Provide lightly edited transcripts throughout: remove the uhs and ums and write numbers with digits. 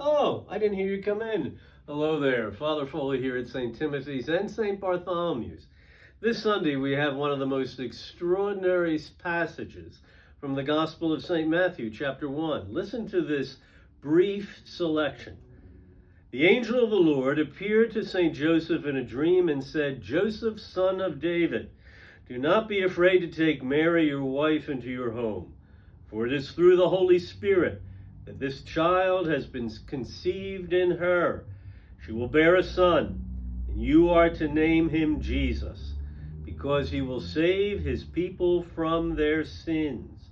Oh, I didn't hear you come in. Hello there. Father Foley here at St. Timothy's and St. Bartholomew's. This Sunday we have one of the most extraordinary passages from the Gospel of St. Matthew, chapter 1. Listen to this brief selection. The angel of the Lord appeared to St. Joseph in a dream and said, "Joseph, son of David, do not be afraid to take Mary, your wife, into your home, for it is through the Holy Spirit that this child has been conceived in her. She will bear a son, and you are to name him Jesus, because he will save his people from their sins."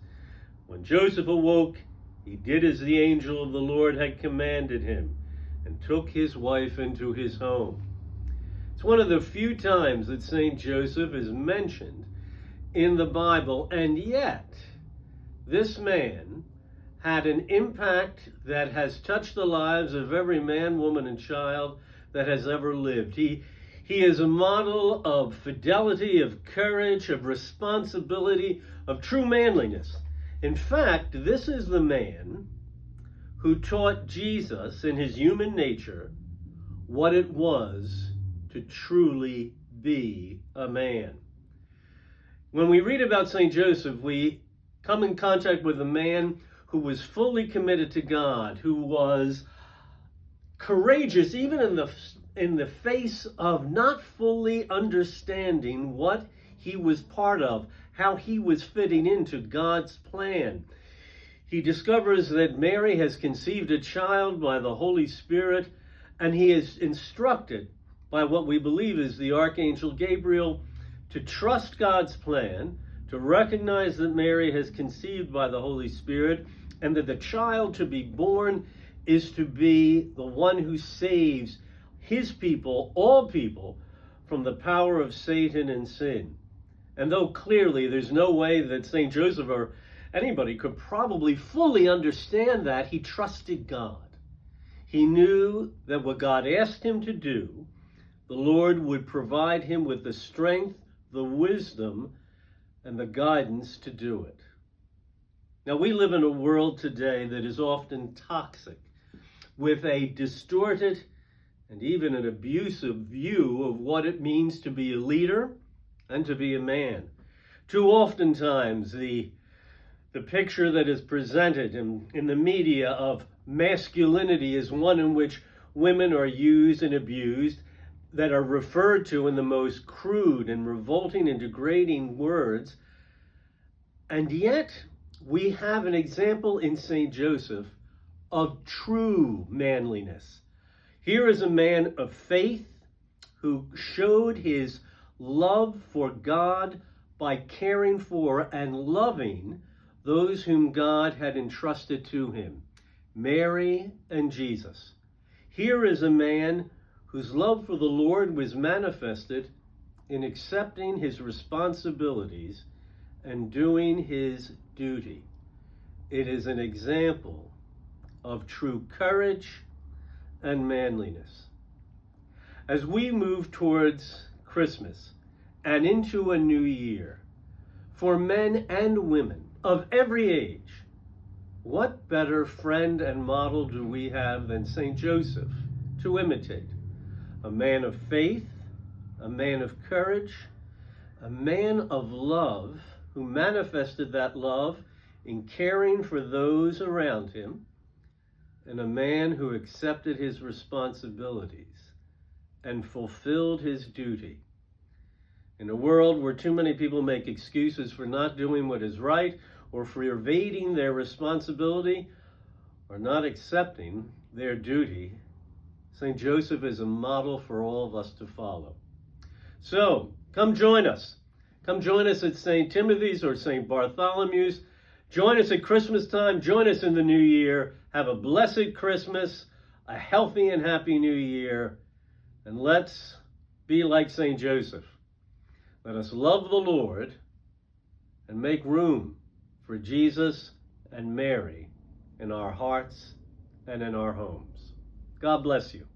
When Joseph awoke, he did as the angel of the Lord had commanded him, and took his wife into his home. It's one of the few times that St. Joseph is mentioned in the Bible, and yet this man had an impact that has touched the lives of every man, woman, and child that has ever lived. He is a model of fidelity, of courage, of responsibility, of true manliness. In fact, this is the man who taught Jesus in his human nature what it was to truly be a man. When we read about St. Joseph, we come in contact with a man who was fully committed to God, who was courageous even in the face of not fully understanding what he was part of, how he was fitting into God's plan. He discovers that Mary has conceived a child by the Holy Spirit, and he is instructed by what we believe is the Archangel Gabriel to trust God's plan, to recognize that Mary has conceived by the Holy Spirit, and that the child to be born is to be the one who saves his people, all people, from the power of Satan and sin. And though clearly there's no way that St. Joseph or anybody could probably fully understand that, he trusted God. He knew that what God asked him to do, the Lord would provide him with the strength, the wisdom, and the guidance to do it. Now, we live in a world today that is often toxic, with a distorted and even an abusive view of what it means to be a leader and to be a man. Too oftentimes, the picture that is presented in the media of masculinity is one in which women are used and abused, that are referred to in the most crude and revolting and degrading words. And yet, we have an example in St. Joseph of true manliness. Here is a man of faith who showed his love for God by caring for and loving those whom God had entrusted to him, Mary and Jesus. Here is a man whose love for the Lord was manifested in accepting his responsibilities and doing his duty. It is an example of true courage and manliness. As we move towards Christmas and into a new year, for men and women of every age, what better friend and model do we have than St. Joseph to imitate? A man of faith, a man of courage, a man of love who manifested that love in caring for those around him, and a man who accepted his responsibilities and fulfilled his duty. In a world where too many people make excuses for not doing what is right, or for evading their responsibility, or not accepting their duty, St. Joseph is a model for all of us to follow. So, come join us. Come join us at St. Timothy's or St. Bartholomew's. Join us at Christmas time. Join us in the new year. Have a blessed Christmas, a healthy and happy new year, and let's be like St. Joseph. Let us love the Lord and make room for Jesus and Mary in our hearts and in our homes. God bless you.